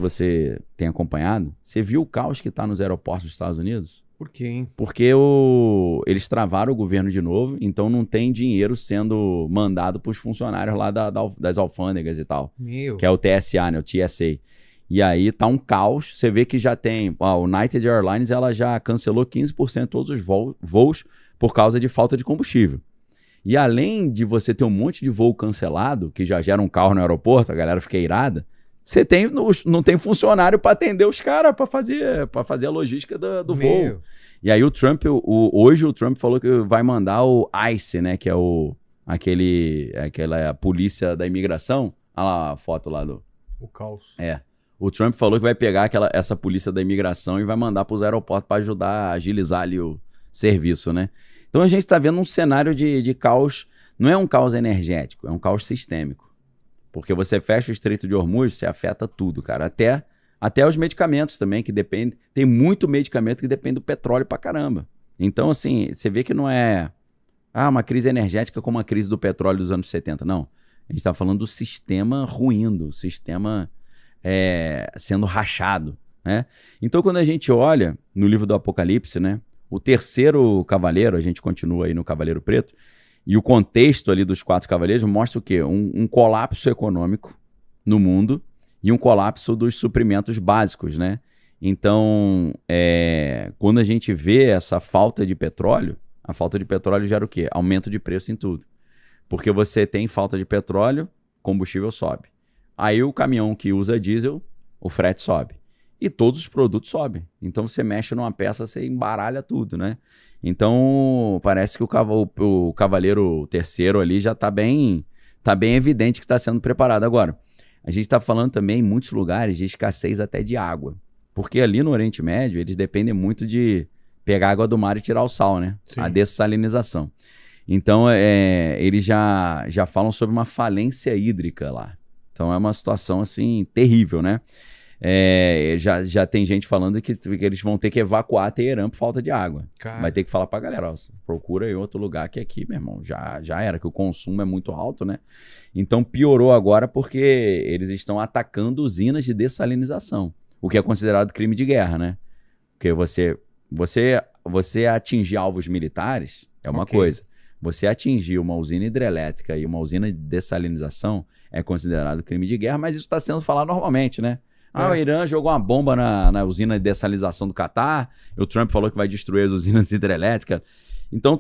se você tem acompanhado, você viu o caos que está nos aeroportos dos Estados Unidos? Por quê, hein? Porque eles travaram o governo de novo, então não tem dinheiro sendo mandado para os funcionários lá das alfândegas e tal. Meu. Que é o TSA, né? O TSA. E aí tá um caos. Você vê que já tem... Ó, o United Airlines, ela já cancelou 15% de todos os voos por causa de falta de combustível. E além de você ter um monte de voo cancelado, que já gera um caos no aeroporto, a galera fica irada, você não tem funcionário para atender os caras, para fazer a logística do voo. E aí o Trump, hoje o Trump falou que vai mandar o ICE, né? Que é aquela polícia da imigração. Olha lá a foto lá do... O caos. É. O Trump falou que vai pegar essa polícia da imigração e vai mandar para os aeroportos para ajudar a agilizar ali o serviço, né? Então a gente está vendo um cenário de caos. Não é um caos energético, é um caos sistêmico. Porque você fecha o Estreito de Hormuz, você afeta tudo, cara. Até os medicamentos também, que dependem. Tem muito medicamento que depende do petróleo pra caramba. Então, assim, você vê que não é uma crise energética como a crise do petróleo dos anos 70. Não. A gente está falando do sistema ruindo, o sistema sendo rachado, né? Então, quando a gente olha no livro do Apocalipse, né? O terceiro cavaleiro, a gente continua aí no Cavaleiro Preto, e o contexto ali dos 4 cavaleiros mostra o quê? Um colapso econômico no mundo e um colapso dos suprimentos básicos, né? Então, quando a gente vê essa falta de petróleo, a falta de petróleo gera o quê? Aumento de preço em tudo. Porque você tem falta de petróleo, combustível sobe. Aí o caminhão que usa diesel, o frete sobe. E todos os produtos sobem. Então você mexe numa peça, você embaralha tudo, né? Então parece que o cavaleiro terceiro ali já tá bem evidente que está sendo preparado. Agora, a gente está falando também em muitos lugares de escassez até de água. Porque ali no Oriente Médio eles dependem muito de pegar água do mar e tirar o sal, né? Sim. A dessalinização. Então eles já falam sobre uma falência hídrica lá. Então é uma situação assim terrível, né? Já tem gente falando que eles vão ter que evacuar Teherã por falta de água. Cara. Vai ter que falar pra galera, ó, procura em outro lugar que aqui, meu irmão, já era, que o consumo é muito alto, né? Então piorou agora porque eles estão atacando usinas de dessalinização, o que é considerado crime de guerra, né? Porque você atingir alvos militares é uma coisa. Você atingir uma usina hidrelétrica e uma usina de dessalinização é considerado crime de guerra, mas isso está sendo falado normalmente, né? O Irã jogou uma bomba na usina de dessalinização do Catar, o Trump falou que vai destruir as usinas hidrelétricas. Então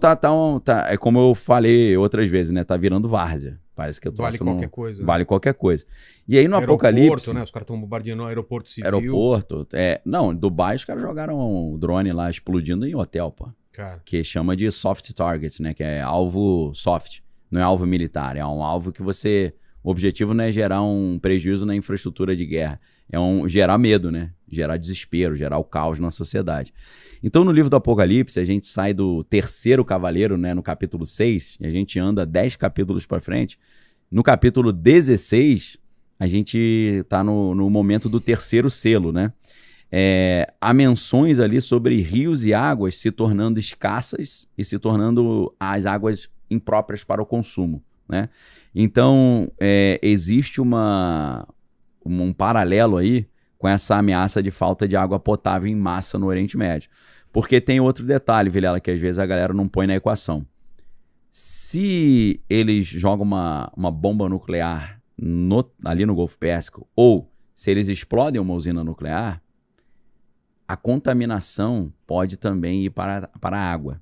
é como eu falei outras vezes, né? Tá virando várzea. Parece que eu tô Vale qualquer coisa. Vale qualquer coisa. E aí no Apocalipse... Né? Os caras estão bombardeando o aeroporto civil. Aeroporto. Não, em Dubai os caras jogaram um drone lá explodindo em hotel, pô. Cara. Que chama de soft target, né? Que é alvo soft. Não é alvo militar. É um alvo que você... O objetivo não é gerar um prejuízo na infraestrutura de guerra. Gerar medo, né? Gerar desespero, gerar o caos na sociedade. Então, no livro do Apocalipse, a gente sai do terceiro cavaleiro, né? No capítulo 6, e a gente anda 10 capítulos para frente. No capítulo 16, a gente está no momento do terceiro selo, né? Há menções ali sobre rios e águas se tornando escassas e se tornando as águas impróprias para o consumo, né? Então, existe um paralelo aí com essa ameaça de falta de água potável em massa no Oriente Médio. Porque tem outro detalhe, Vilela, que às vezes a galera não põe na equação. Se eles jogam uma bomba nuclear ali no Golfo Pérsico, ou se eles explodem uma usina nuclear, a contaminação pode também ir para a água.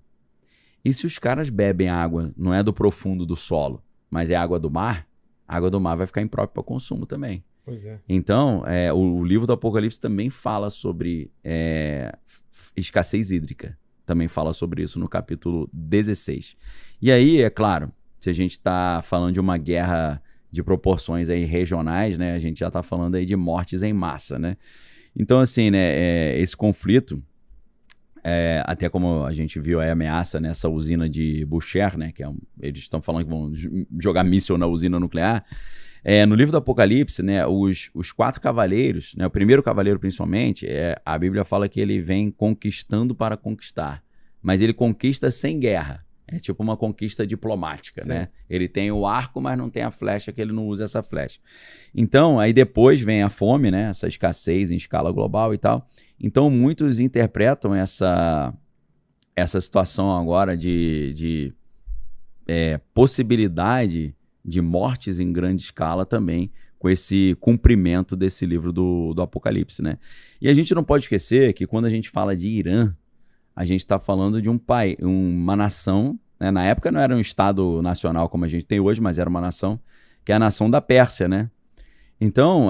E se os caras bebem água, não é do profundo do solo, mas é água do mar, a água do mar vai ficar imprópria para consumo também. Pois é. Então, o livro do Apocalipse também fala sobre escassez hídrica. Também fala sobre isso no capítulo 16. E aí, é claro, se a gente está falando de uma guerra de proporções aí regionais, né, a gente já está falando aí de mortes em massa, né? Então, assim, né, esse conflito, até como a gente viu a ameaça nessa usina de Bushehr, né, que eles estão falando que vão jogar míssil na usina nuclear. No livro do Apocalipse, né, os 4 cavaleiros, né, o primeiro cavaleiro principalmente, a Bíblia fala que ele vem conquistando para conquistar, mas ele conquista sem guerra. É tipo uma conquista diplomática, Sim. né? Ele tem o arco, mas não tem a flecha, que ele não usa essa flecha. Então, aí depois vem a fome, né? Essa escassez em escala global e tal. Então, muitos interpretam essa situação agora de possibilidade de mortes em grande escala também, com esse cumprimento desse livro do Apocalipse, né? E a gente não pode esquecer que quando a gente fala de Irã, a gente está falando de um país, uma nação, né? Na época não era um estado nacional como a gente tem hoje, mas era uma nação, que é a nação da Pérsia, né? Então,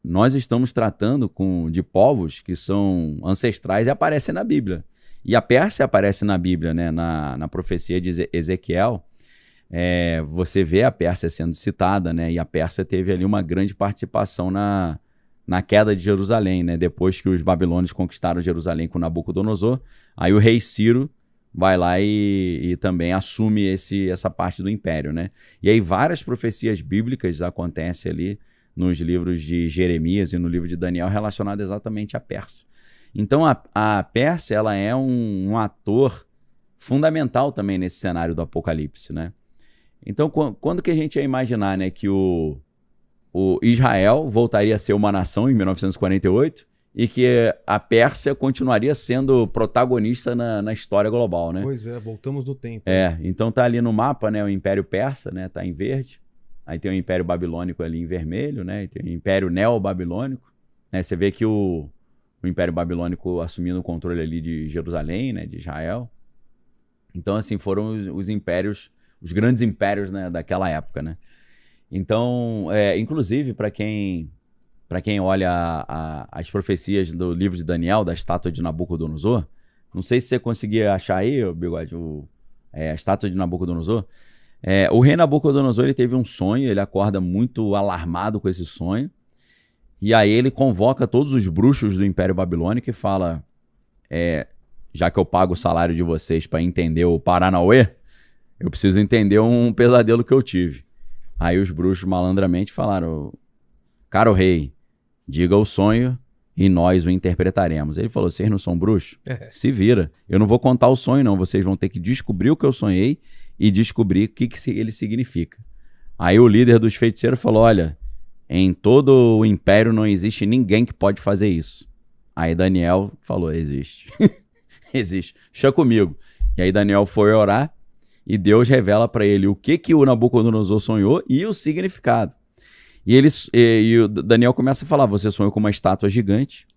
nós estamos tratando de povos que são ancestrais e aparecem na Bíblia. E a Pérsia aparece na Bíblia, né? Na profecia de Ezequiel, você vê a Pérsia sendo citada, né? E a Pérsia teve ali uma grande participação na queda de Jerusalém, né? Depois que os babilônios conquistaram Jerusalém com Nabucodonosor, aí o rei Ciro vai lá e também assume essa parte do império, né? E aí várias profecias bíblicas acontecem ali nos livros de Jeremias e no livro de Daniel relacionadas exatamente à Pérsia. Então a Pérsia, ela é um ator fundamental também nesse cenário do Apocalipse, né? Então quando que a gente ia imaginar, né, que o Israel voltaria a ser uma nação em 1948 e que a Pérsia continuaria sendo protagonista na história global, né? Pois é, voltamos no tempo. Então tá ali no mapa, né, o Império Persa, né, tá em verde. Aí tem o Império Babilônico ali em vermelho, né? E tem o Império Neo-Babilônico, né? Você vê que o Império Babilônico assumindo o controle ali de Jerusalém, né, de Israel. Então, assim, foram os impérios, os grandes impérios, né, daquela época, né? Então, inclusive, para quem olha as profecias do livro de Daniel, da estátua de Nabucodonosor, não sei se você conseguia achar aí, Bigode, a estátua de Nabucodonosor. O rei Nabucodonosor, ele teve um sonho, ele acorda muito alarmado com esse sonho, e aí ele convoca todos os bruxos do Império Babilônico e fala, já que eu pago o salário de vocês para entender o Paranauê, eu preciso entender um pesadelo que eu tive. Aí os bruxos malandramente falaram, caro rei, diga o sonho e nós o interpretaremos. Ele falou, vocês não são bruxos? Se vira. Eu não vou contar o sonho não, vocês vão ter que descobrir o que eu sonhei e descobrir o que ele significa. Aí o líder dos feiticeiros falou, olha, em todo o império não existe ninguém que pode fazer isso. Aí Daniel falou, existe. Existe. Deixa comigo. E aí Daniel foi orar e Deus revela para ele o que o Nabucodonosor sonhou e o significado. E o Daniel começa a falar, você sonhou com uma estátua gigante,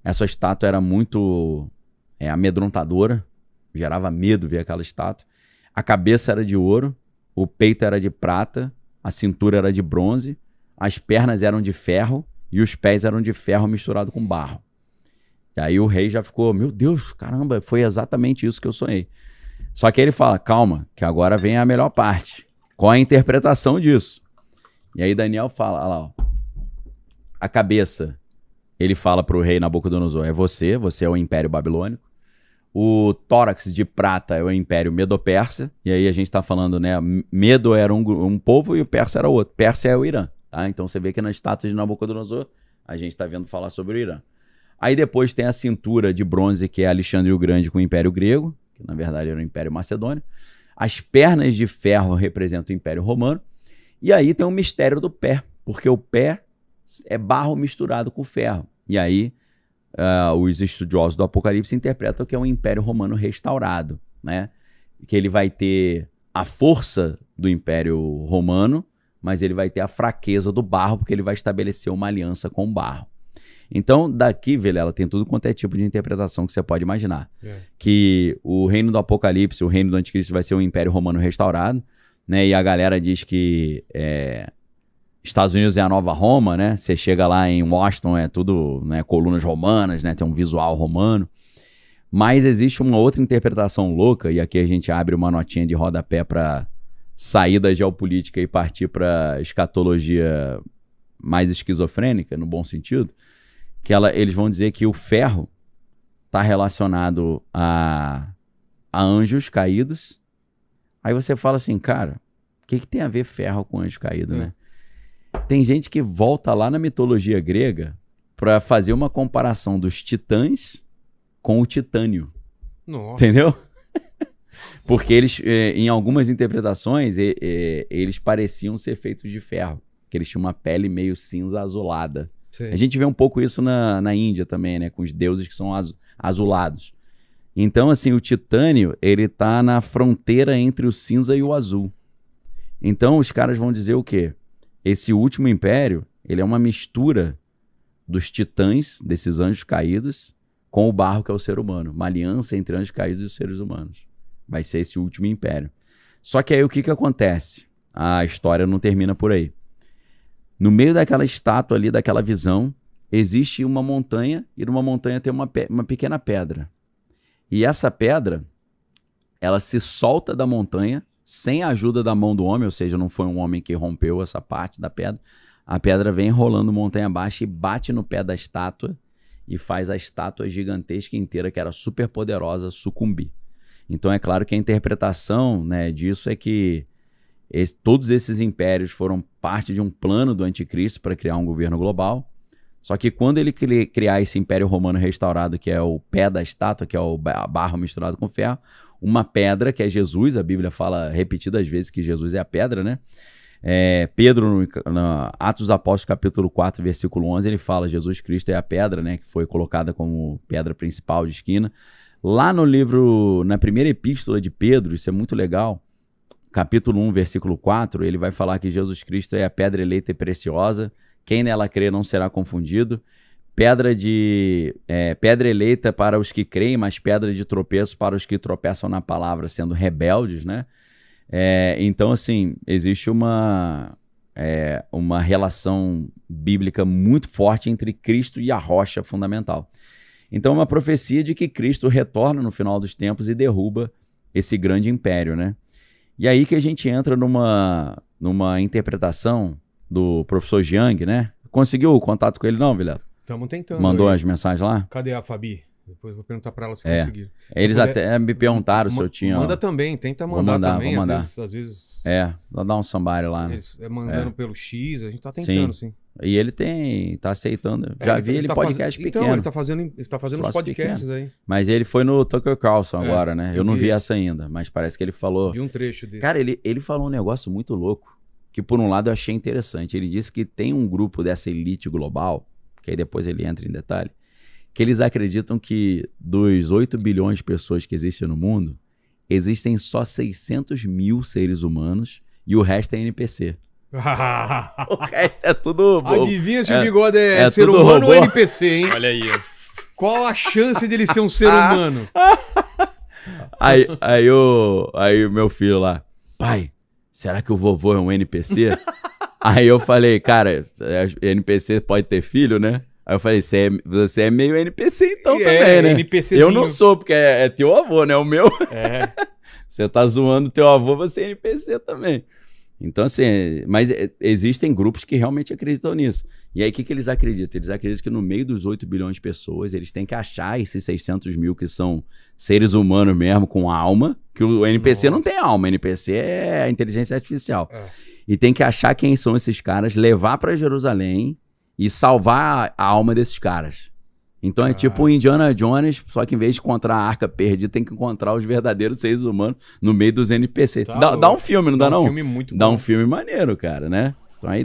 essa estátua era muito amedrontadora, gerava medo ver aquela estátua, a cabeça era de ouro, o peito era de prata, a cintura era de bronze, as pernas eram de ferro e os pés eram de ferro misturado com barro. E aí o rei já ficou, meu Deus, caramba, foi exatamente isso que eu sonhei. Só que ele fala, calma, que agora vem a melhor parte. Qual a interpretação disso? E aí Daniel fala, olha lá, ó, a cabeça, ele fala para o rei Nabucodonosor, você é o Império Babilônico. O tórax de prata é o Império Medo-Persa. E aí a gente está falando, né, Medo era um povo e o Persa era outro. Pérsia é o Irã, tá? Então você vê que na estátua de Nabucodonosor, a gente está vendo falar sobre o Irã. Aí depois tem a cintura de bronze, que é Alexandre o Grande com o Império Grego, que na verdade era o Império Macedônio. As pernas de ferro representam o Império Romano. E aí tem um mistério do pé, porque o pé é barro misturado com ferro. E aí os estudiosos do Apocalipse interpretam que é um Império Romano restaurado, né? Que ele vai ter a força do Império Romano, mas ele vai ter a fraqueza do barro, porque ele vai estabelecer uma aliança com o barro. Então, daqui, Vilela, tem tudo quanto é tipo de interpretação que você pode imaginar. Que o reino do Apocalipse, o reino do Anticristo vai ser um Império Romano restaurado, né? E a galera diz que Estados Unidos é a nova Roma, né? Você chega lá em Washington, é tudo, né, colunas romanas, né? Tem um visual romano. Mas existe uma outra interpretação louca, e aqui a gente abre uma notinha de rodapé para sair da geopolítica e partir para escatologia mais esquizofrênica, no bom sentido, que eles vão dizer que o ferro está relacionado a anjos caídos. Aí você fala assim, cara, o que tem a ver ferro com anjo caído, né? Tem gente que volta lá na mitologia grega para fazer uma comparação dos titãs com o titânio. Nossa. Entendeu? Porque eles, em algumas interpretações, eles pareciam ser feitos de ferro. Que eles tinham uma pele meio cinza azulada. Sim. A gente vê um pouco isso na Índia também, né? Com os deuses que são azulados. Então, assim, o titânio, ele tá na fronteira entre o cinza e o azul. Então, os caras vão dizer o quê? Esse último império, ele é uma mistura dos titãs, desses anjos caídos, com o barro que é o ser humano. Uma aliança entre anjos caídos e os seres humanos. Vai ser esse último império. Só que aí o que acontece? A história não termina por aí. No meio daquela estátua ali, daquela visão, existe uma montanha e numa montanha tem uma pequena pedra. E essa pedra, ela se solta da montanha sem a ajuda da mão do homem, ou seja, não foi um homem que rompeu essa parte da pedra. A pedra vem rolando montanha abaixo e bate no pé da estátua e faz a estátua gigantesca inteira, que era super poderosa, sucumbir. Então é claro que a interpretação, né, disso é que todos esses impérios foram parte de um plano do anticristo para criar um governo global. Só que quando ele criar esse império romano restaurado, que é o pé da estátua, que é o barro misturado com ferro, uma pedra, que é Jesus, a Bíblia fala repetidas vezes que Jesus é a pedra, né? Pedro, no Atos dos Apóstolos, capítulo 4, versículo 11, ele fala Jesus Cristo é a pedra, né, que foi colocada como pedra principal de esquina. Lá no livro, na primeira epístola de Pedro, isso é muito legal, capítulo 1, versículo 4, ele vai falar que Jesus Cristo é a pedra eleita e preciosa, quem nela crê não será confundido, pedra eleita para os que creem, mas pedra de tropeço para os que tropeçam na palavra, sendo rebeldes, né? Então, assim, existe uma relação bíblica muito forte entre Cristo e a rocha fundamental. Então, é uma profecia de que Cristo retorna no final dos tempos e derruba esse grande império, né? E aí que a gente entra numa interpretação do professor Jiang, né? Conseguiu o contato com ele não, Vilela? Estamos tentando. Mandou aí as mensagens lá? Cadê a Fabi? Depois eu vou perguntar para ela se conseguiram. Eles até me perguntaram se eu tinha... Manda também, tenta mandar também. Vou mandar. Às vezes vou dar um somebody lá. Eles mandando pelo X, a gente tá tentando, sim. E ele tá aceitando. Já vi ele podcast pequeno. Então, ele tá fazendo uns podcasts pequeno. Aí. Mas ele foi no Tucker Carlson agora, né? Eu não vi essa ainda, mas parece que ele falou... Vi um trecho dele. Cara, ele falou um negócio muito louco, que por um lado eu achei interessante. Ele disse que tem um grupo dessa elite global, que aí depois ele entra em detalhe, que eles acreditam que dos 8 bilhões de pessoas que existem no mundo, existem só 600 mil seres humanos e o resto é NPC. O resto é tudo robô. Adivinha se o Bigode é ser humano robô. Ou NPC, hein? Olha aí. Qual a chance dele ser um ser humano? Aí o meu filho lá, pai, será que o vovô é um NPC? Aí eu falei, cara, NPC pode ter filho, né? Aí eu falei, você é meio NPC então também, né? NPCzinho. Eu não sou, porque é teu avô, né? O meu. Você tá zoando teu avô, você é NPC também. Então, assim, mas existem grupos que realmente acreditam nisso. E aí, o que eles acreditam? Eles acreditam que no meio dos 8 bilhões de pessoas, eles têm que achar esses 600 mil que são seres humanos mesmo, com alma, que o NPC não tem alma, NPC é a inteligência artificial. E tem que achar quem são esses caras, levar para Jerusalém e salvar a alma desses caras. Então é tipo o Indiana Jones, só que em vez de encontrar a arca perdida, tem que encontrar os verdadeiros seres humanos no meio dos NPCs. Dá um filme, não dá não? Dá um filme muito bom. Dá um filme maneiro, cara, né? Então aí